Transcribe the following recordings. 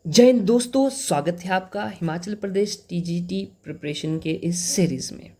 जय हिंद दोस्तों, स्वागत है आपका हिमाचल प्रदेश टीजीटी प्रिपरेशन के इस सीरीज़ में।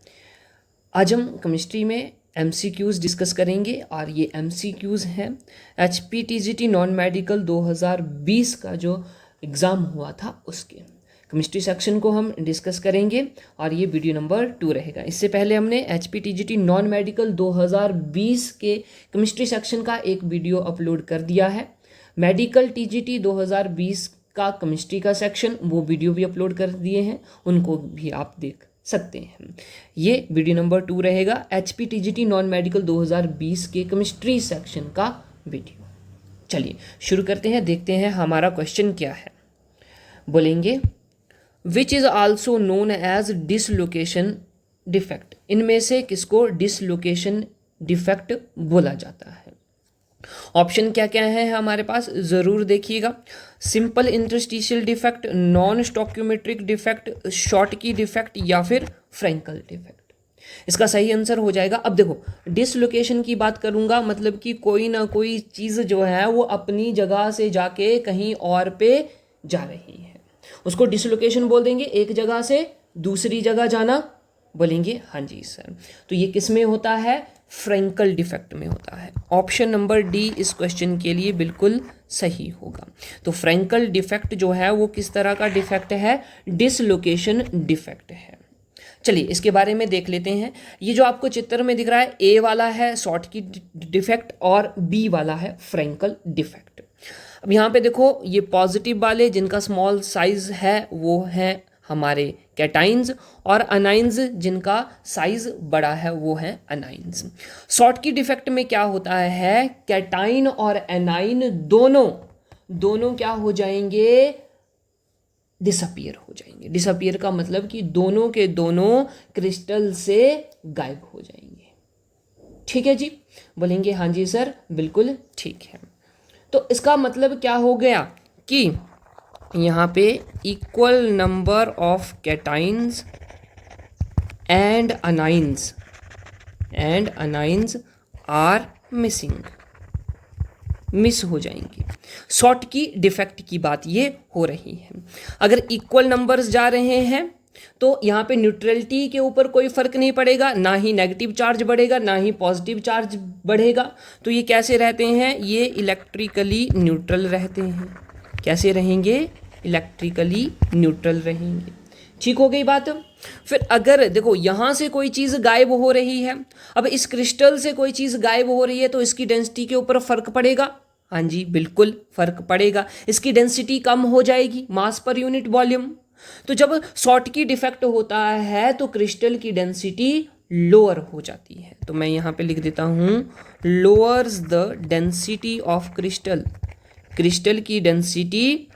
आज हम केमिस्ट्री में एमसीक्यूज़ डिस्कस करेंगे और ये एमसीक्यूज़ हैं एचपी टीजीटी नॉन मेडिकल 2020 का जो एग्ज़ाम हुआ था उसके केमिस्ट्री सेक्शन को हम डिस्कस करेंगे और ये वीडियो नंबर 2 रहेगा। इससे पहले हमने एचपी टीजीटी नॉन मेडिकल 2020 के केमिस्ट्री सेक्शन का एक वीडियो अपलोड कर दिया है। मेडिकल टीजीटी 2020 का केमिस्ट्री का सेक्शन वो वीडियो भी अपलोड कर दिए हैं, उनको भी आप देख सकते हैं। ये वीडियो नंबर 2 रहेगा एचपी टीजीटी नॉन मेडिकल 2020 के केमिस्ट्री सेक्शन का वीडियो। चलिए शुरू करते हैं, देखते हैं हमारा क्वेश्चन क्या है। बोलेंगे which is also known as dislocation defect. इनमें से किसको डिसलोकेशन डिफेक्ट बोला जाता है? ऑप्शन क्या क्या है हमारे पास, ज़रूर देखिएगा। Simple interstitial defect, non stoichiometric defect, short की डिफेक्ट या फिर फ्रैंकल डिफेक्ट। इसका सही आंसर हो जाएगा। अब देखो, डिसलोकेशन की बात करूंगा मतलब कि कोई ना कोई चीज़ जो है वो अपनी जगह से जाके कहीं और पे जा रही है, उसको डिसलोकेशन बोल देंगे। एक जगह से दूसरी जगह जाना, बोलेंगे हाँ जी सर। तो ये किस में होता है? फ्रैंकल डिफेक्ट में होता है। ऑप्शन नंबर डी इस क्वेश्चन के लिए बिल्कुल सही होगा। तो फ्रैंकल डिफेक्ट जो है वो किस तरह का डिफेक्ट है? डिसलोकेशन डिफेक्ट है। चलिए इसके बारे में देख लेते हैं। ये जो आपको चित्र में दिख रहा है, ए वाला है शॉर्ट की डिफेक्ट और बी वाला है फ्रैंकल डिफेक्ट। अब यहाँ पे देखो, ये पॉजिटिव वाले जिनका स्मॉल साइज है वो है हमारे कैटाइंस, और अनाइंस जिनका साइज बड़ा है वो है अनाइंस। शॉर्ट की डिफेक्ट में क्या होता है? कैटाइन और एनाइन दोनों क्या हो जाएंगे? डिसअपियर हो जाएंगे। डिसअपियर का मतलब कि दोनों के दोनों क्रिस्टल से गायब हो जाएंगे। ठीक है जी, बोलेंगे हाँ जी सर, बिल्कुल ठीक है। तो इसका मतलब क्या हो गया कि यहाँ पे equal number of cations and anions are miss हो जाएंगी। शॉर्ट की डिफेक्ट की बात ये हो रही है। अगर इक्वल नंबर्स जा रहे हैं तो यहाँ पे न्यूट्रलिटी के ऊपर कोई फर्क नहीं पड़ेगा, ना ही नेगेटिव चार्ज बढ़ेगा ना ही पॉजिटिव चार्ज बढ़ेगा। तो ये कैसे रहते हैं? ये इलेक्ट्रिकली न्यूट्रल रहते हैं। कैसे रहेंगे? इलेक्ट्रिकली न्यूट्रल रहेंगे। ठीक हो गई बात। फिर अगर देखो यहाँ से कोई चीज़ गायब हो रही है, अब इस क्रिस्टल से कोई चीज़ गायब हो रही है तो इसकी डेंसिटी के ऊपर फर्क पड़ेगा। हाँ जी बिल्कुल फर्क पड़ेगा। इसकी डेंसिटी कम हो जाएगी, मास पर यूनिट वॉल्यूम। तो जब शॉर्ट की डिफेक्ट होता है तो क्रिस्टल की डेंसिटी लोअर हो जाती है। तो मैं यहाँ पे लिख देता हूँ lowers the density of crystal. Crystal की डेंसिटी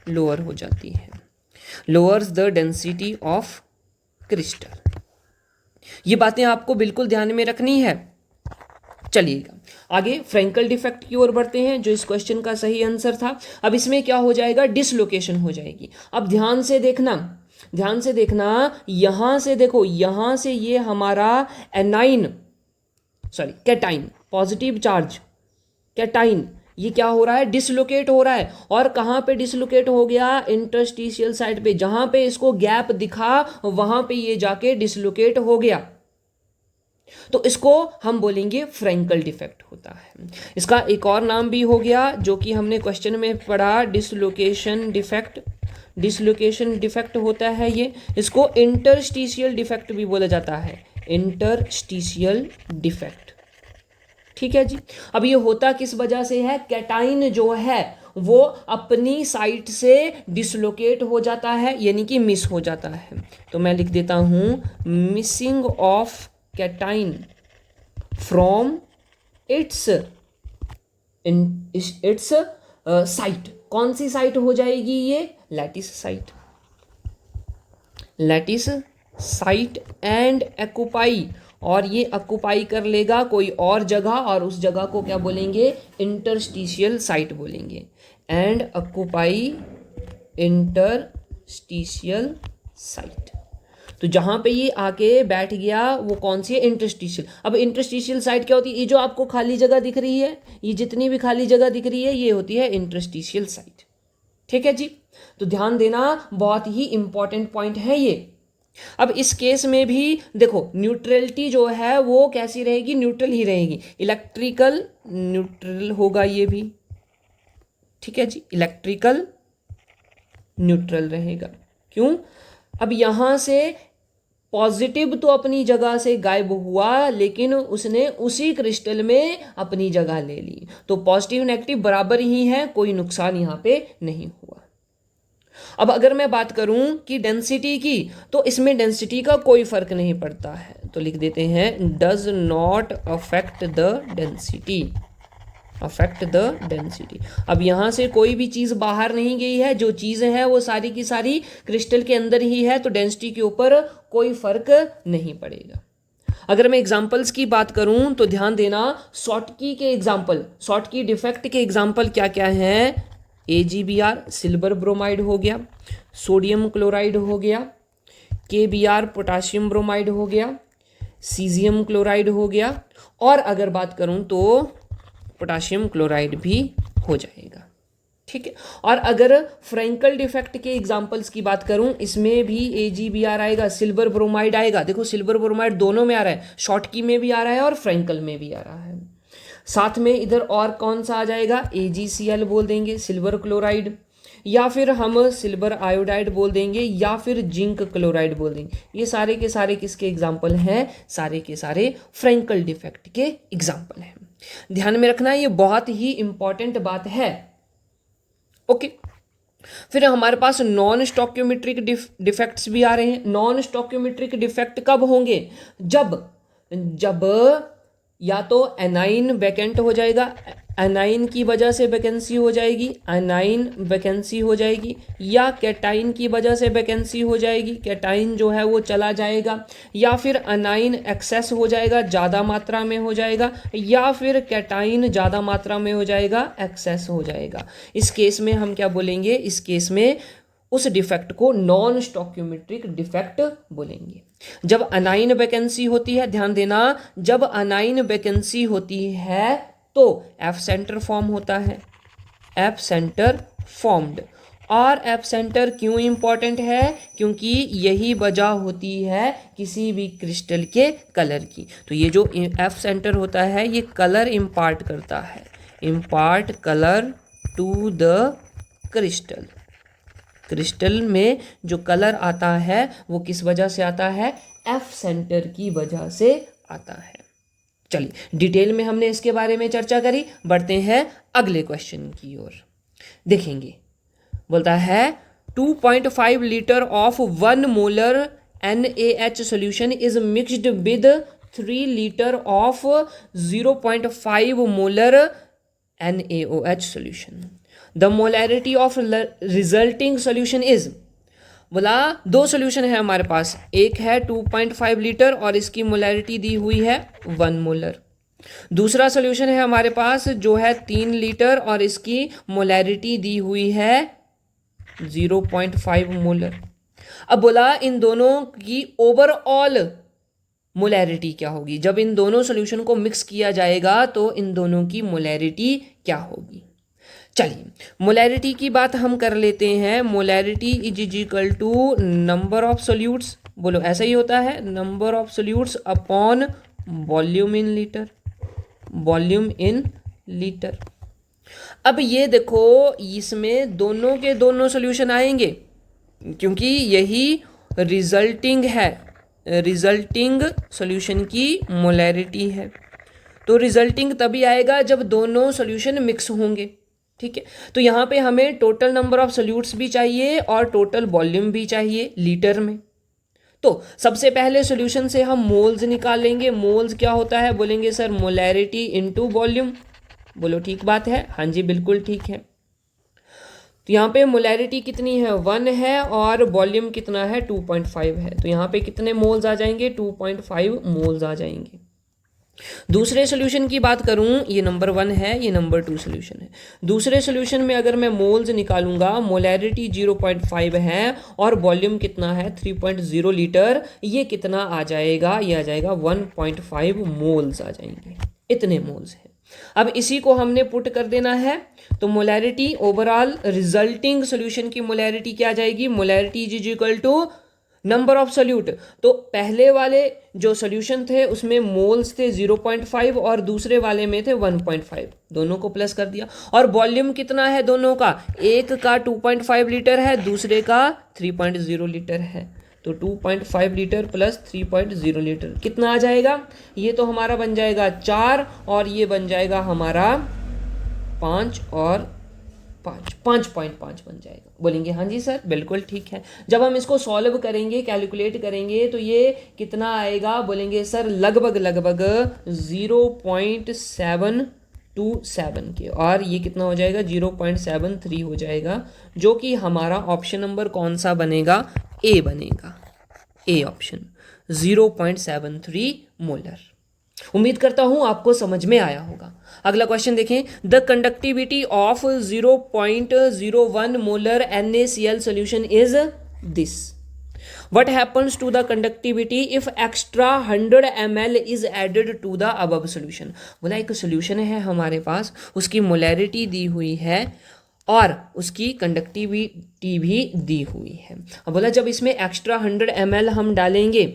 लोअर हो जाती है, lowers the density of crystal. ये बातें आपको बिल्कुल ध्यान में रखनी है। चलिएगा आगे फ्रैंकल डिफेक्ट की ओर बढ़ते हैं, जो इस क्वेश्चन का सही आंसर था। अब इसमें क्या हो जाएगा? डिसलोकेशन हो जाएगी। अब ध्यान से देखना, यहां से देखो, यहां से ये हमारा कैटाइन, पॉजिटिव चार्ज कैटाइन, ये क्या हो रहा है? डिसलोकेट हो रहा है। और कहाँ पे डिसलोकेट हो गया? इंटरस्टिशियल साइड पे। जहां पे इसको गैप दिखा वहां पे ये जाके डिसलोकेट हो गया। तो इसको हम बोलेंगे फ्रैंकल डिफेक्ट होता है। इसका एक और नाम भी हो गया जो कि हमने क्वेश्चन में पढ़ा, डिसलोकेशन डिफेक्ट। डिसलोकेशन डिफेक्ट होता है ये। इसको इंटरस्टिशियल डिफेक्ट भी बोला जाता है, इंटरस्टिशियल डिफेक्ट। ठीक है जी। अब ये होता किस वजह से है? कैटाइन जो है वो अपनी साइट से डिसलोकेट हो जाता है, यानी कि मिस हो जाता है। तो मैं लिख देता हूं missing of cation from its site. कौन सी साइट हो जाएगी ये? Lattice site and occupy. और ये ऑक्यूपाई कर लेगा कोई और जगह, और उस जगह को क्या बोलेंगे? इंटरस्टिशियल साइट बोलेंगे। And occupy interstitial site. तो जहाँ पे ये आके बैठ गया वो कौन सी है? इंटरस्टिशियल। अब इंटरस्टिशियल साइट क्या होती है? ये जो आपको खाली जगह दिख रही है, ये जितनी भी खाली जगह दिख रही है ये होती है इंटरस्टिशियल साइट। ठीक है जी। तो ध्यान देना, बहुत ही इंपॉर्टेंट पॉइंट है ये। अब इस केस में भी देखो न्यूट्रलिटी जो है वो कैसी रहेगी, न्यूट्रल ही रहेगी, इलेक्ट्रिकल न्यूट्रल होगा ये भी, ठीक है जी, इलेक्ट्रिकल न्यूट्रल रहेगा। क्यों? अब यहां से पॉजिटिव तो अपनी जगह से गायब हुआ, लेकिन उसने उसी क्रिस्टल में अपनी जगह ले ली, तो पॉजिटिव नेगेटिव बराबर ही है, कोई नुकसान यहां पे नहीं हुआ। अब अगर मैं बात करूं कि डेंसिटी की, तो इसमें डेंसिटी का कोई फर्क नहीं पड़ता है, तो लिख देते हैं does not affect the density, affect the density. अब यहां से कोई भी चीज बाहर नहीं गई है, जो चीजें हैं वो सारी की सारी क्रिस्टल के अंदर ही है, तो डेंसिटी के ऊपर कोई फर्क नहीं पड़ेगा। अगर मैं एग्जांपल्स की बात करूं तो ध्यान देना, शॉटकी के एग्जांपल, शॉटकी डिफेक्ट के एग्जांपल क्या क्या हैं, AgBr सिल्वर ब्रोमाइड हो गया, सोडियम क्लोराइड हो गया, KBr पोटाशियम ब्रोमाइड हो गया, सीजियम क्लोराइड हो गया, और अगर बात करूं तो पोटाशियम क्लोराइड भी हो जाएगा, ठीक है। और अगर फ्रैंकल डिफेक्ट के एग्जांपल्स की बात करूं, इसमें भी AgBr आएगा, सिल्वर ब्रोमाइड आएगा। देखो सिल्वर ब्रोमाइड दोनों में आ रहा है, शॉटकी में भी आ रहा है और फ्रैंकल में भी आ रहा है। साथ में इधर और कौन सा आ जाएगा, AgCl बोल देंगे, सिल्वर क्लोराइड, या फिर हम सिल्वर आयोडाइड बोल देंगे, या फिर जिंक क्लोराइड बोल देंगे। ये सारे के सारे किसके एग्जाम्पल हैं, सारे के सारे फ्रैंकल डिफेक्ट के एग्जाम्पल हैं। ध्यान में रखना, ये बहुत ही इंपॉर्टेंट बात है। ओके, फिर हमारे पास नॉन स्टोक्योमेट्रिक डिफेक्ट्स भी आ रहे हैं। नॉन स्टोक्योमेट्रिक डिफेक्ट कब होंगे, जब या तो एनाइन वैकेंट हो जाएगा, एनाइन की वजह से वैकेंसी हो जाएगी, एनाइन वैकेंसी हो जाएगी, या कैटाइन की वजह से वैकेंसी हो जाएगी, कैटाइन जो है वो चला जाएगा, या फिर एनाइन एक्सेस हो जाएगा, ज़्यादा मात्रा में हो जाएगा, या फिर कैटाइन ज़्यादा मात्रा में हो जाएगा, एक्सेस हो जाएगा। इस केस में हम क्या बोलेंगे, इस केस में उस डिफेक्ट को नॉन स्टोक्योमेट्रिक डिफेक्ट बोलेंगे। जब अनाइन वैकेंसी होती है, ध्यान देना, जब अनाइन वैकेंसी होती है तो एफ सेंटर फॉर्म होता है, एफ सेंटर फॉर्म्ड। और एफ सेंटर क्यों इंपॉर्टेंट है, क्योंकि यही वजह होती है किसी भी क्रिस्टल के कलर की। तो ये जो एफ सेंटर होता है ये कलर इम्पार्ट करता है, impart colour to the crystal. Crystal में जो कलर आता है वो किस वजह से आता है, एफ सेंटर की वजह से आता है। चलिए डिटेल में हमने इसके बारे में चर्चा करी, बढ़ते हैं अगले क्वेश्चन की ओर। देखेंगे, बोलता है 2.5 litre of 1 molar NaH solution is mixed with 3 litre of 0.5 molar NaOH solution. The molarity of resulting solution is, बोला दो सोल्यूशन है हमारे पास, एक है 2.5 लीटर और इसकी मोलैरिटी दी हुई है 1 मोलर। दूसरा सोल्यूशन है हमारे पास जो है 3 लीटर और इसकी मोलैरिटी दी हुई है 0.5 मोलर। अब बोला इन दोनों की ओवरऑल मोलैरिटी क्या होगी, जब इन दोनों सोल्यूशन को मिक्स किया जाएगा तो इन दोनों की मोलैरिटी क्या होगी। चलिए मोलैरिटी की बात हम कर लेते हैं। Molarity is equal to number of solutes, बोलो ऐसा ही होता है, number of solutes upon volume in litre, volume in litre. अब ये देखो इसमें दोनों के दोनों सोल्यूशन आएंगे क्योंकि यही रिजल्टिंग है, रिजल्टिंग सोल्यूशन की मोलैरिटी है। तो रिजल्टिंग तभी आएगा जब दोनों सोल्यूशन मिक्स होंगे, ठीक है। तो यहाँ पे हमें टोटल नंबर ऑफ सोल्यूट्स भी चाहिए और टोटल वॉल्यूम भी चाहिए लीटर में। तो सबसे पहले सॉल्यूशन से हम मोल्स निकालेंगे। मोल्स क्या होता है, बोलेंगे सर मोलैरिटी इनटू वॉल्यूम। बोलो ठीक बात है, हाँ जी बिल्कुल ठीक है। तो यहाँ पे मोलैरिटी कितनी है 1 है और वॉल्यूम कितना है 2.5 है। तो यहाँ पे कितने मोल्स आ जाएंगे 2.5 मोल्स आ जाएंगे। दूसरे सॉल्यूशन की बात करूं, ये नंबर 1 है, ये नंबर 2 सॉल्यूशन है। दूसरे सॉल्यूशन में अगर मैं मोल्स निकालूंगा, मोलैरिटी 0.5 है और वॉल्यूम कितना है 3.0 लीटर, ये कितना आ जाएगा, ये आ जाएगा 1.5 मोल्स आ जाएंगे, इतने मोल्स हैं। अब इसी को हमने पुट कर देना है, तो मोलैरिटी ओवरऑल रिजल्टिंग सॉल्यूशन की मोलैरिटी क्या आ जाएगी, molarity is equal to number of solute. तो पहले वाले जो सॉल्यूशन थे उसमें मोल्स थे 0.5 और दूसरे वाले में थे 1.5, दोनों को प्लस कर दिया। और वॉल्यूम कितना है दोनों का, एक का 2.5 लीटर है, दूसरे का 3.0 लीटर है। तो 2.5 लीटर प्लस 3.0 लीटर कितना आ जाएगा, ये तो हमारा बन जाएगा 4 और ये बन जाएगा हमारा 5 और 5.5 बन जाएगा। बोलेंगे हाँ जी सर बिल्कुल ठीक है। जब हम इसको सॉल्व करेंगे, कैलकुलेट करेंगे, तो ये कितना आएगा, बोलेंगे सर लगभग 0.727 के, और ये कितना हो जाएगा 0.73 हो जाएगा, जो कि हमारा ऑप्शन नंबर कौन सा बनेगा, ए बनेगा, ए ऑप्शन 0.73 मोलर। उम्मीद करता हूं आपको समझ में आया होगा। अगला क्वेश्चन देखें, the conductivity of 0.01 molar NaCl solution is this, what happens to the conductivity if extra 100 ml is added to the above solution. बोला एक सॉल्यूशन है हमारे पास, उसकी मोलैरिटी दी हुई है और उसकी कंडक्टिविटी भी दी हुई है। अब बोला जब इसमें एक्स्ट्रा 100 ml हम डालेंगे,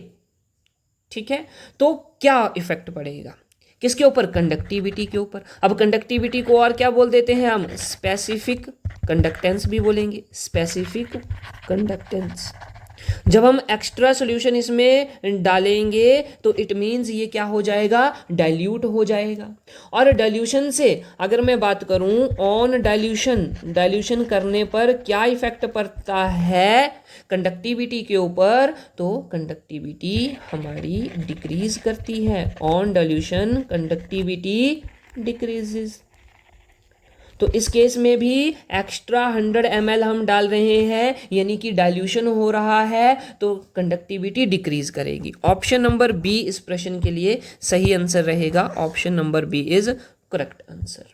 ठीक है, तो क्या इफेक्ट पड़ेगा, किसके ऊपर, कंडक्टिविटी के ऊपर। अब कंडक्टिविटी को और क्या बोल देते हैं हम, स्पेसिफिक कंडक्टेंस भी बोलेंगे, स्पेसिफिक कंडक्टेंस। जब हम एक्स्ट्रा सॉल्यूशन इसमें डालेंगे तो इट मीन्स ये क्या हो जाएगा, डाइल्यूट हो जाएगा। और डाइल्यूशन से अगर मैं बात करूं, ऑन डाइल्यूशन करने पर क्या इफेक्ट पड़ता है कंडक्टिविटी के ऊपर, तो कंडक्टिविटी हमारी डिक्रीज करती है। On dilution conductivity decreases. तो इस केस में भी एक्स्ट्रा 100 ml हम डाल रहे हैं, यानी कि डाइल्यूशन हो रहा है, तो कंडक्टिविटी डिक्रीज करेगी। ऑप्शन नंबर बी इस प्रश्न के लिए सही आंसर रहेगा। Option number B is correct answer.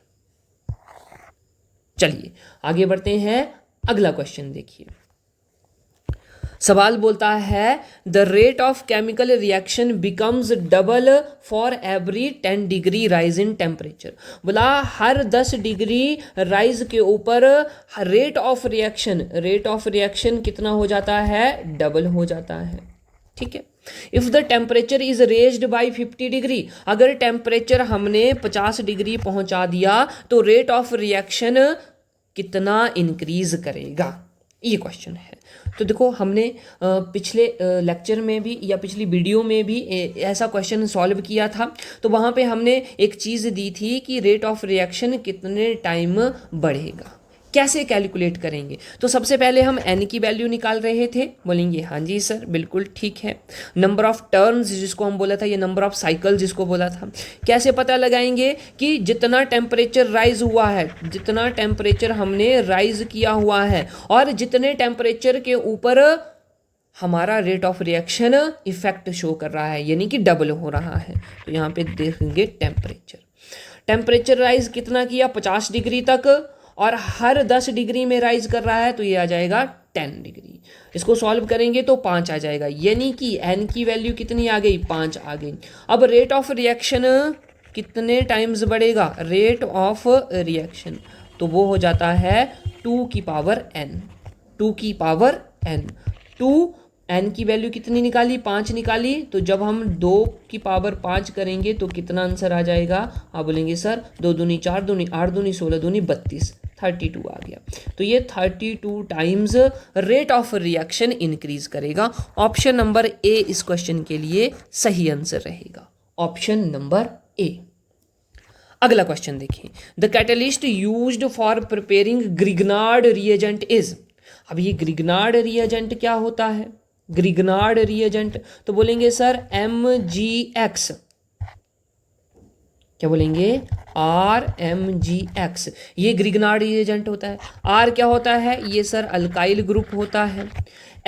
चलिए आगे बढ़ते हैं, अगला क्वेश्चन देखिए। सवाल बोलता है the rate of chemical reaction becomes double for every 10 degree rise in temperature. बोला हर 10 डिग्री राइज के ऊपर रेट ऑफ रिएक्शन कितना हो जाता है, डबल हो जाता है। ठीक है, if the temperature is raised bye 50 degree, अगर टेम्परेचर हमने 50 डिग्री पहुंचा दिया तो रेट ऑफ रिएक्शन कितना इंक्रीज करेगा, ये क्वेश्चन है। तो देखो हमने पिछले लेक्चर में भी या पिछली वीडियो में भी ऐसा क्वेश्चन सॉल्व किया था, तो वहाँ पे हमने एक चीज़ दी थी कि रेट ऑफ रिएक्शन कितने टाइम बढ़ेगा, कैसे कैलकुलेट करेंगे। तो सबसे पहले हम n की वैल्यू निकाल रहे थे। बोलेंगे हाँ जी सर बिल्कुल ठीक है। नंबर ऑफ टर्न्स जिसको हम बोला था, ये नंबर ऑफ साइकिल जिसको बोला था, कैसे पता लगाएंगे कि जितना टेम्परेचर राइज हुआ है, जितना टेम्परेचर हमने राइज किया हुआ है और जितने टेम्परेचर के ऊपर हमारा rate of reaction effect show कर रहा है, यानी कि डबल हो रहा है। तो यहाँ पे देखेंगे टेम्परेचर राइज कितना किया, 50 डिग्री तक, और हर 10 डिग्री में राइज कर रहा है, तो ये आ जाएगा 10 डिग्री। इसको सॉल्व करेंगे तो 5 आ जाएगा, यानी कि n की वैल्यू कितनी आ गई, 5 आ गई। अब रेट ऑफ रिएक्शन कितने टाइम्स बढ़ेगा, रेट ऑफ रिएक्शन तो वो हो जाता है 2 की पावर n। 2 की पावर n, 2 n की वैल्यू कितनी निकाली, 5 निकाली, तो जब हम 2 की पावर 5 करेंगे तो कितना आंसर आ जाएगा। आप बोलेंगे सर 2 दूनी 4 दूनी 8 दूनी 16 दूनी 32, 32 आ गया। तो ये 32 times rate of reaction increase करेगा। ऑप्शन नंबर ए इस क्वेश्चन के लिए सही आंसर रहेगा, ऑप्शन नंबर ए। अगला क्वेश्चन देखिए, the catalyst used for preparing Grignard reagent is. अब ये ग्रिग्नार्ड रिएजेंट क्या होता है, ग्रिग्नार्ड रिएजेंट तो बोलेंगे सर MgX, क्या बोलेंगे RMgX, ये ग्रिग्नार्ड रिएजेंट होता है। R क्या होता है, ये सर अल्काइल ग्रुप होता है।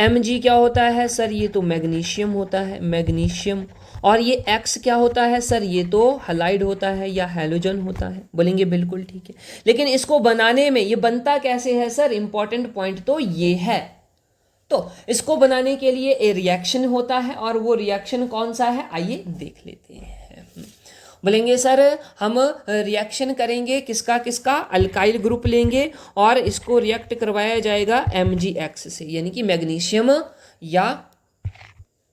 Mg क्या होता है सर, ये तो मैग्नीशियम होता है, मैग्नीशियम। और ये X क्या होता है सर, ये तो हैलाइड होता है या हैलोजन होता है। बोलेंगे बिल्कुल ठीक है, लेकिन इसको बनाने में ये बनता कैसे है सर, इंपॉर्टेंट पॉइंट तो ये है। तो इसको बनाने के लिए एक रिएक्शन होता है, और वो रिएक्शन कौन सा है, आइए देख लेते हैं। बोलेंगे सर हम रिएक्शन करेंगे किसका किसका, अल्काइल ग्रुप लेंगे और इसको रिएक्ट करवाया जाएगा MgX से, यानी कि मैग्नीशियम या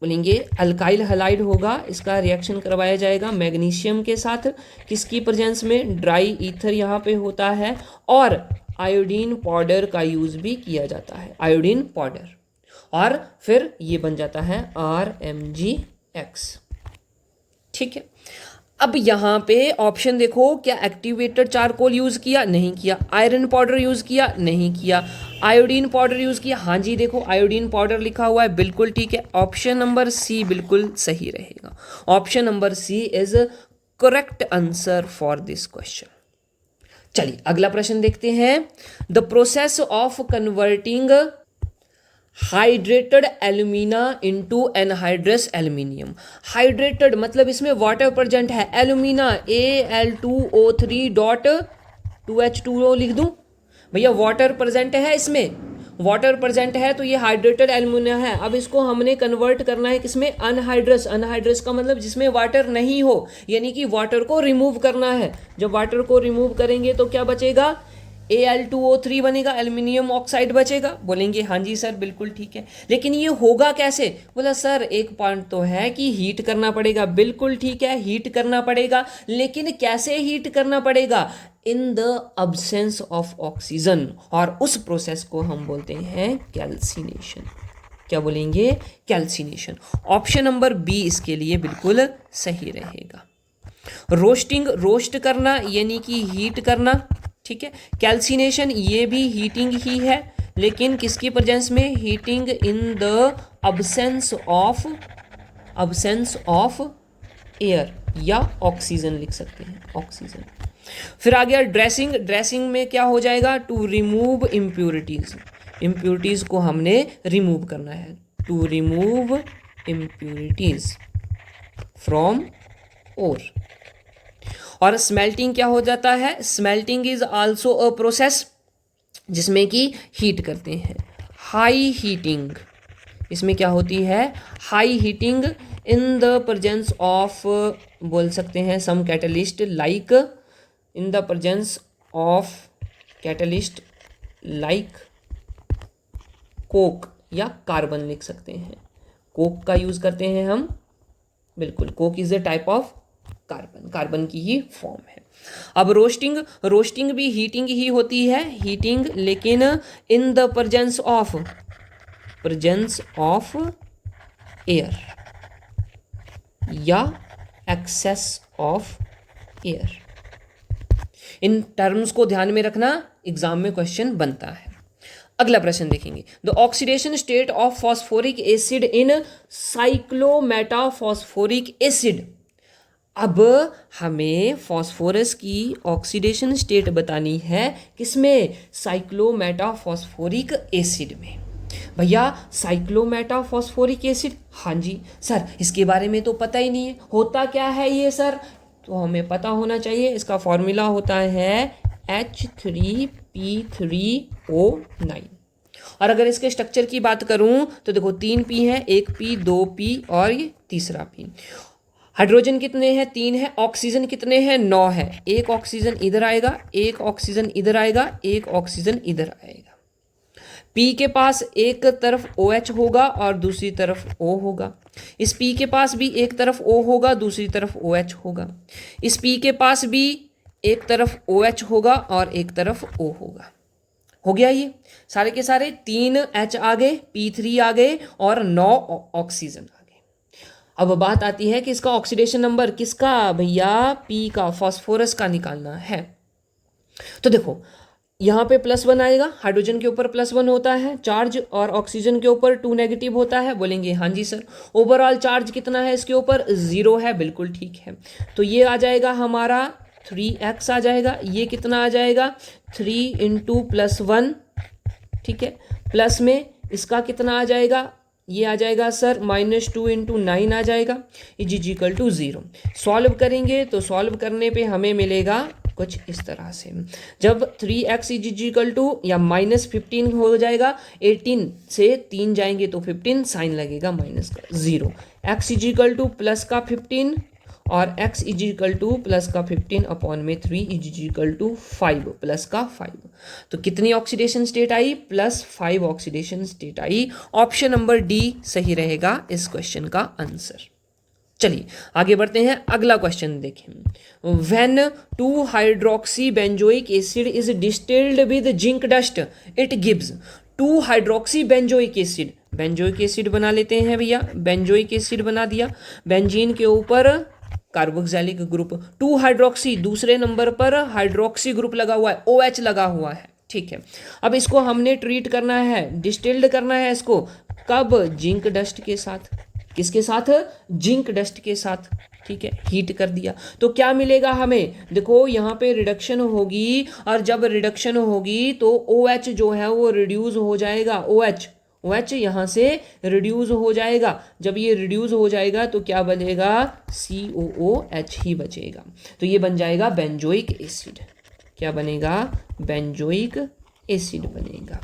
बोलेंगे अल्काइल हलाइड होगा, इसका रिएक्शन करवाया जाएगा मैग्नीशियम के साथ, किसकी प्रेजेंस में, ड्राई ईथर यहाँ पे होता है, और आयोडीन पाउडर का यूज़ भी किया जाता है, आयोडीन पाउडर, और फिर ये बन जाता है RMgX। ठीक है, अब यहाँ पे ऑप्शन देखो, क्या एक्टिवेटेड चारकोल यूज़ किया, नहीं किया, आयरन पाउडर यूज़ किया, नहीं किया, आयोडीन पाउडर यूज़ किया, हाँ जी देखो आयोडीन पाउडर लिखा हुआ है, बिल्कुल ठीक है, ऑप्शन नंबर सी बिल्कुल सही रहेगा, option number C is correct answer for this question. चलिए अगला प्रश्न देखते हैं, the process of converting hydrated alumina into anhydrous aluminium. Hydrated मतलब इसमें वाटर प्रेजेंट है, एल्यूमिना Al2O3.2H2O लिख दूं भैया, वाटर प्रेजेंट है इसमें, वाटर प्रेजेंट है तो ये हाइड्रेटेड एल्यूमिना है। अब इसको हमने कन्वर्ट करना है किसमें, अनहाइड्रस, अनहाइड्रस का मतलब जिसमें वाटर नहीं हो, यानी कि वाटर को रिमूव करना है। जब वाटर को रिमूव करेंगे तो क्या बचेगा, Al2O3 बनेगा, एल्यूमिनियम ऑक्साइड बचेगा। बोलेंगे हाँ जी सर बिल्कुल ठीक है, लेकिन ये होगा कैसे, बोला सर एक पॉइंट तो है कि हीट करना पड़ेगा, बिल्कुल ठीक है हीट करना पड़ेगा, लेकिन कैसे हीट करना पड़ेगा, in the absence of oxygen, और उस प्रोसेस को हम बोलते हैं कैल्सिनेशन। क्या बोलेंगे, कैल्सिनेशन। ऑप्शन नंबर बी इसके लिए बिल्कुल सही रहेगा। रोस्टिंग, रोस्ट करना यानी कि हीट करना, ठीक है, कैल्सिनेशन ये भी हीटिंग ही है, लेकिन किसकी प्रेजेंस में, heating in the absence of air या ऑक्सीजन लिख सकते हैं, ऑक्सीजन। फिर आ गया ड्रेसिंग, ड्रेसिंग में क्या हो जाएगा, टू रिमूव इम्प्योरिटीज, इम्प्योरिटीज को हमने रिमूव करना है, टू रिमूव इम्प्योरिटीज फ्रॉम ओर। और स्मेल्टिंग क्या हो जाता है, smelting is also a process जिसमें कि हीट करते हैं, हाई हीटिंग, इसमें क्या होती है, high heating in the presence of, बोल सकते हैं some catalyst like, in the presence of catalyst like coke या कार्बन लिख सकते हैं, कोक का यूज़ करते हैं हम, बिल्कुल coke is a type of carbon, carbon की ही फॉर्म है। अब रोस्टिंग, रोस्टिंग भी हीटिंग ही होती है, हीटिंग, लेकिन in the presence of air या एक्सेस ऑफ एयर। इन टर्म्स को ध्यान में रखना, एग्जाम में क्वेश्चन बनता है। अगला प्रश्न देखेंगे, the oxidation state of phosphoric acid in cyclometaphosphoric acid. अब हमें फॉस्फोरस की ऑक्सीडेशन स्टेट बतानी है किसमें, साइक्लोमेटाफॉस्फोरिक एसिड में। भैया साइक्लोमेटाफॉस्फोरिक एसिड, हाँ जी सर इसके बारे में तो पता ही नहीं है, होता क्या है ये सर, तो हमें पता होना चाहिए। इसका फॉर्मूला होता है H3P3O9। और अगर इसके स्ट्रक्चर की बात करूं तो देखो 3 P है, 1 P 2 P और ये तीसरा P। हाइड्रोजन कितने हैं, 3 है, ऑक्सीजन कितने हैं, 9 है, एक ऑक्सीजन इधर आएगा, एक ऑक्सीजन इधर आएगा, एक ऑक्सीजन इधर आएगा। P के पास एक तरफ OH होगा और दूसरी तरफ O होगा, इस P के पास भी एक तरफ O होगा, दूसरी तरफ OH होगा, इस P के पास भी एक तरफ OH होगा और एक तरफ O होगा। हो गया ये सारे के सारे, 3 H आ गए, P3 आ गए और 9 ऑक्सीजन आ गए। अब बात आती है कि इसका ऑक्सीडेशन नंबर किसका, भैया P का, फॉस्फोरस का निकालना है। तो देखो यहाँ पे +1 आएगा, हाइड्रोजन के ऊपर +1 होता है चार्ज और ऑक्सीजन के ऊपर 2 नेगेटिव होता है। बोलेंगे हाँ जी सर। ओवरऑल चार्ज कितना है इसके ऊपर, 0 है, बिल्कुल ठीक है। तो ये आ जाएगा हमारा 3x आ जाएगा, ये कितना आ जाएगा 3 × +1, ठीक है, प्लस में इसका कितना आ जाएगा, ये आ जाएगा सर -2 × 9 आ जाएगा, = 0। सॉल्व करेंगे तो सॉल्व करने पे हमें मिलेगा कुछ इस तरह से। जब 3x = या -15 हो जाएगा, 18 से 3 जाएंगे तो 15, साइन लगेगा माइनस का, 0। x = +15 और x is equal two plus का 15/3 इज इक्वल टू 5 प्लस का 5। तो कितनी ऑक्सीडेशन स्टेट आई? +5 ऑक्सीडेशन स्टेट आई। ऑप्शन नंबर डी सही रहेगा इस क्वेश्चन का आंसर। चलिए आगे बढ़ते हैं, अगला क्वेश्चन देखें। When 2 hydroxy benzoic acid is distilled with zinc dust it gives 2 hydroxy benzoic acid. Benzoic acid बना लेते हैं भैया, बेंजोइक एसिड बना दिया, बेंजीन के ऊपर कार्बोक्सिलिक ग्रुप, 2 हाइड्रोक्सी, दूसरे नंबर पर हाइड्रोक्सी ग्रुप लगा हुआ है, OH लगा हुआ है, ठीक है। अब इसको हमने ट्रीट करना है, डिस्टिल्ड करना है इसको, कब? जिंक डस्ट के साथ। किसके साथ? जिंक डस्ट के साथ, ठीक है। हीट कर दिया तो क्या मिलेगा हमें? देखो यहाँ पे रिडक्शन होगी, और जब रिडक्शन होगी तो OH जो है वो रिड्यूस हो जाएगा, OH यहाँ से रिड्यूस हो जाएगा। जब ये रिड्यूस हो जाएगा तो क्या बनेगा? COOH ही बचेगा। तो ये बन जाएगा बेंजोइक एसिड। क्या बनेगा? बेंजोइक एसिड बनेगा।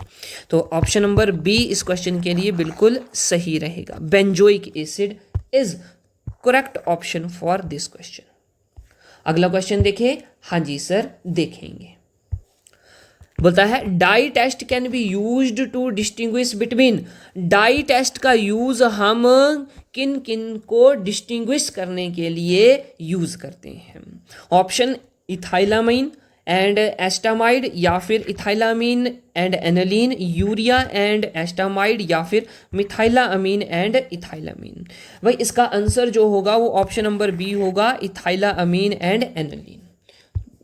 तो ऑप्शन नंबर बी इस क्वेश्चन के लिए बिल्कुल सही रहेगा। Benzoic acid is correct option for this question. अगला क्वेश्चन देखें। हाँ जी सर, देखेंगे। बोलता है dye test can be used to distinguish between. Dye test का यूज हम किन किन को डिस्टिंग्विश करने के लिए यूज करते हैं? ऑप्शन इथाइलामाइन एंड एस्टामाइड, या फिर इथाइलामीन एंड एनालीन, यूरिया एंड एस्टामाइड, या फिर मिथाइलामीन एंड इथाइलामीन। भाई इसका आंसर जो होगा वो ऑप्शन नंबर बी होगा, इथाइलामीन एंड एनालीन।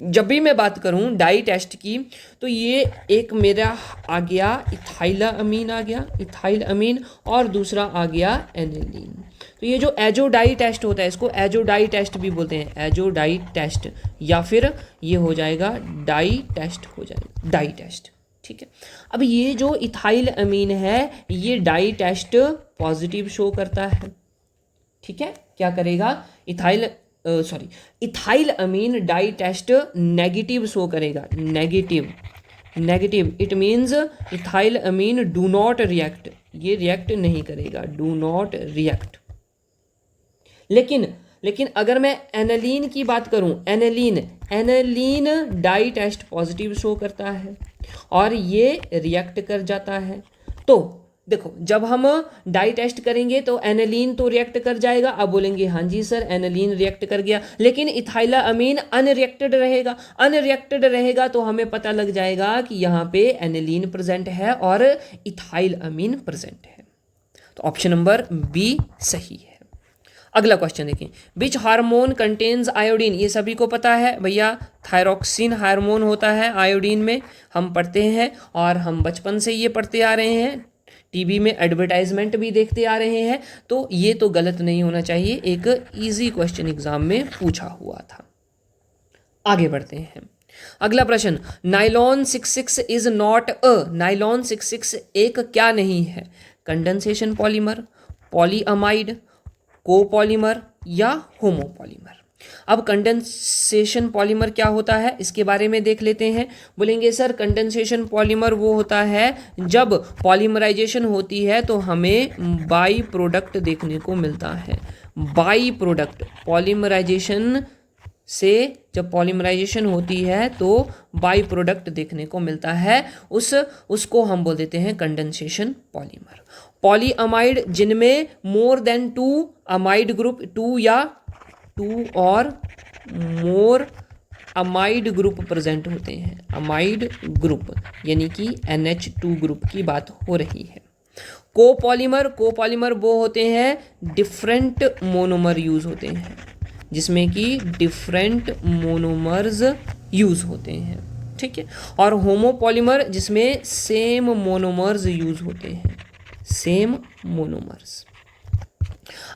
जब भी मैं बात करूं डाई टेस्ट की तो ये एक मेरा आ गया इथाइलामीन, आ गया इथाइलामीन, और दूसरा आ गया एनालीन। तो ये जो एजोडाई टेस्ट होता है इसको एजोडाई टेस्ट भी बोलते हैं, एजोडाई टेस्ट, या फिर ये हो जाएगा डाई टेस्ट हो जाएगा, डाई टेस्ट, ठीक है। अब ये जो इथाइल अमीन है ये डाई टेस्ट पॉजिटिव शो करता है, ठीक है। क्या करेगा? Ethyl amine dye test negative show करेगा, negative. It means ethyl amine do not react, ये रिएक्ट नहीं करेगा, डू नॉट रिएक्ट। लेकिन अगर मैं एनालीन की बात करूं, aniline die test positive show करता है और ये रिएक्ट कर जाता है। तो देखो जब हम डाई टेस्ट करेंगे तो एनालीन तो रिएक्ट कर जाएगा। अब बोलेंगे हाँ जी सर एनालीन रिएक्ट कर गया, लेकिन इथाइला अमीन अनरिएक्टेड रहेगा तो हमें पता लग जाएगा कि यहाँ पे एनालीन प्रेजेंट है और इथाइल अमीन प्रेजेंट है। तो ऑप्शन नंबर बी सही है। अगला क्वेश्चन देखें। Which hormone contains iodine? ये सभी को पता है भैया, थायरोक्सिन हार्मोन होता है आयोडीन में, हम पढ़ते हैं और हम बचपन से ये पढ़ते आ रहे हैं, टीवी में एडवर्टाइजमेंट भी देखते आ रहे हैं। तो ये तो गलत नहीं होना चाहिए, एक इजी क्वेश्चन एग्जाम में पूछा हुआ था। आगे बढ़ते हैं। अगला प्रश्न, nylon 66 is not a. Nylon 66 एक क्या नहीं है? कंडेंसेशन पॉलीमर, पॉलीअमाइड, कोपॉलीमर या होमोपॉलीमर। अब कंडेंसेशन पॉलीमर क्या होता है इसके बारे में देख लेते हैं। बोलेंगे सर कंडेंसेशन पॉलीमर वो होता है जब पॉलीमराइजेशन होती है तो हमें बाई प्रोडक्ट देखने को मिलता है। बाई प्रोडक्ट, पॉलीमराइजेशन से जब पॉलीमराइजेशन होती है तो बाई प्रोडक्ट देखने को मिलता है, उसको हम बोल देते हैं कंडेंसेशन पॉलीमर। पॉलीअमाइड जिनमें मोर देन 2 अमाइड ग्रुप, 2 या 2 और मोर अमाइड ग्रुप प्रेजेंट होते हैं, अमाइड ग्रुप यानी कि NH2 ग्रुप की बात हो रही है। कोपॉलीमर वो होते हैं डिफरेंट मोनोमर यूज होते हैं, जिसमें कि डिफरेंट मोनोमर्स यूज होते हैं, ठीक है। और होमोपॉलीमर जिसमें सेम मोनोमर्स यूज होते हैं, सेम मोनोमर्स।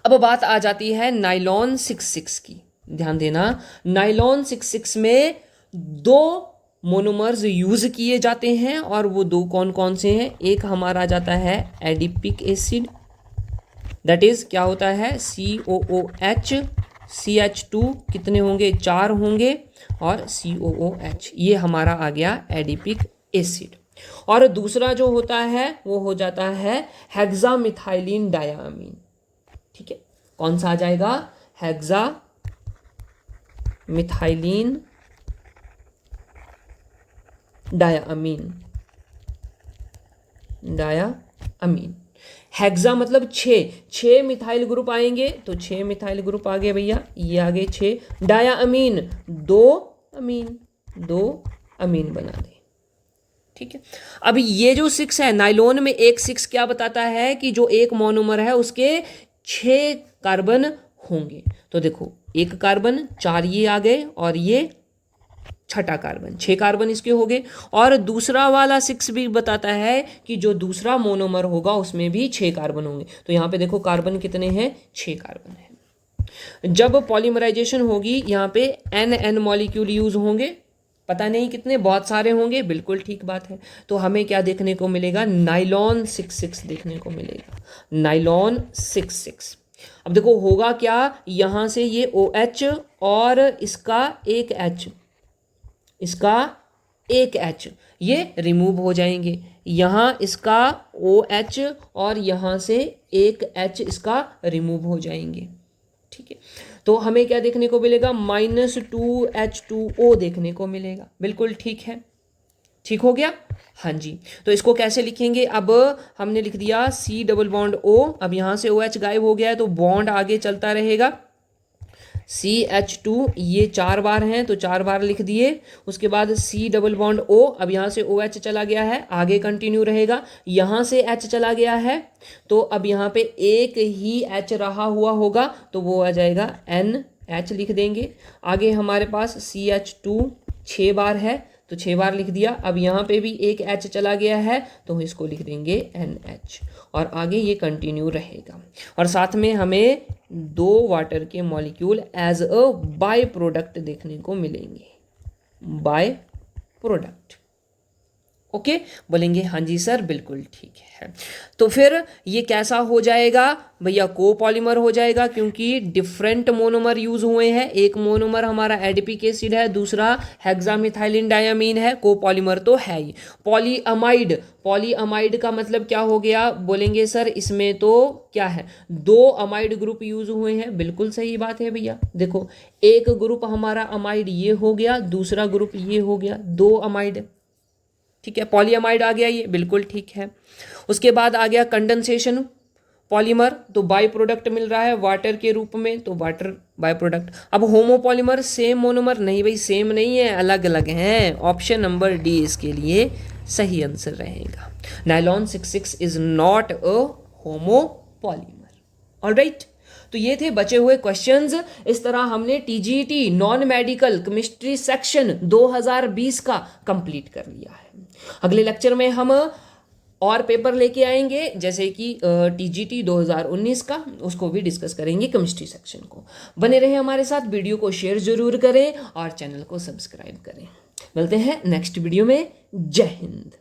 अब बात आ जाती है नाइलॉन 66 की। ध्यान देना, नाइलॉन 66 में 2 मोनोमर्स यूज किए जाते हैं और वो 2 कौन कौन से हैं? एक हमारा आ जाता है एडिपिक एसिड, दैट इज क्या होता है COOH, CH2 कितने होंगे? 4 होंगे, और COOH, ये हमारा आ गया एडिपिक एसिड। और दूसरा जो होता है वो हो जाता है हेक्सामिथाइलिन डायामीन, ठीक है। कौन सा आ जाएगा? Hexamethylene methylene diamine, diamine. Hexa मतलब 6 मिथाइल ग्रुप आएंगे, तो 6 मिथाइल ग्रुप आ गए भैया, ये आ गए 6। डायामीन 2 अमीन बना दे, ठीक है। अब ये जो 6 है, नाइलॉन में एक 6 क्या बताता है कि जो एक मोनोमर है उसके 6 कार्बन होंगे। तो देखो एक कार्बन, 4 ये आ गए और ये छठा कार्बन, 6 कार्बन इसके हो गए। और दूसरा वाला 6 भी बताता है कि जो दूसरा मोनोमर होगा उसमें भी 6 कार्बन होंगे। तो यहाँ पे देखो कार्बन कितने हैं, 6 कार्बन है। जब पॉलीमराइजेशन होगी यहाँ पे एन मॉलिक्यूल यूज होंगे, पता नहीं कितने, बहुत सारे होंगे, बिल्कुल ठीक बात है। तो हमें क्या देखने को मिलेगा, नाइलॉन 6 देखने को मिलेगा, नाइलॉन 6। अब देखो होगा क्या, यहां से ये OH और इसका एक H ये रिमूव हो जाएंगे। यहां इसका OH और यहां से एक H इसका रिमूव हो जाएंगे, ठीक है। तो हमें क्या देखने को मिलेगा, -2H2O देखने को मिलेगा, बिल्कुल ठीक है, ठीक हो गया। हाँ जी, तो इसको कैसे लिखेंगे, अब हमने लिख दिया C डबल बॉन्ड O, अब यहाँ से OH गायब हो गया है तो बॉन्ड आगे चलता रहेगा, CH2 ये 4 बार हैं तो 4 बार लिख दिए। उसके बाद C डबल बॉन्ड O, अब यहाँ से OH चला गया है, आगे कंटिन्यू रहेगा। यहाँ से H चला गया है तो अब यहाँ पे एक ही H रहा हुआ होगा तो वो आ जाएगा NH लिख देंगे। आगे हमारे पास CH2 6 बार है तो 6 बार लिख दिया। अब यहाँ पे भी एक H चला गया है तो इसको लिख देंगे NH और आगे ये कंटिन्यू रहेगा। और साथ में हमें 2 वाटर के molecule as a by product देखने को मिलेंगे, बाय प्रोडक्ट। ओके, बोलेंगे हाँ जी सर बिल्कुल ठीक है। तो फिर ये कैसा हो जाएगा भैया, कोपॉलीमर हो जाएगा क्योंकि डिफरेंट मोनोमर यूज हुए हैं। एक मोनोमर हमारा एडिपिक एसिड है, दूसरा हेक्सामिथाइलिन डायामीन है, कोपॉलीमर तो है ही। पॉलीअमाइड का मतलब क्या हो गया, बोलेंगे सर इसमें तो क्या है, 2 अमाइड ग्रुप यूज हुए हैं, बिल्कुल सही बात है भैया। देखो एक ग्रुप हमारा अमाइड ये हो गया, दूसरा ग्रुप ये हो गया, 2 अमाइड, ठीक है। पॉलीअमाइड आ गया ये, बिल्कुल ठीक है। उसके बाद आ गया कंडेंसेशन पॉलीमर, तो बाय प्रोडक्ट मिल रहा है वाटर के रूप में, तो वाटर बाय प्रोडक्ट। अब होमोपॉलीमर सेम मोनोमर, नहीं भाई सेम नहीं है, अलग अलग हैं। ऑप्शन नंबर डी इसके लिए सही आंसर रहेगा। Nylon 6 is not a homopolymer. Alright, तो ये थे बचे हुए क्वेश्चंस। इस तरह हमने TGT non medical chemistry section 2020 का कंप्लीट कर लिया है। अगले लेक्चर में हम और पेपर लेके आएंगे जैसे कि टीजीटी 2019 का, उसको भी डिस्कस करेंगे केमिस्ट्री सेक्शन को। बने रहे हमारे साथ, वीडियो को शेयर जरूर करें और चैनल को सब्सक्राइब करें। मिलते हैं नेक्स्ट वीडियो में। जय हिंद।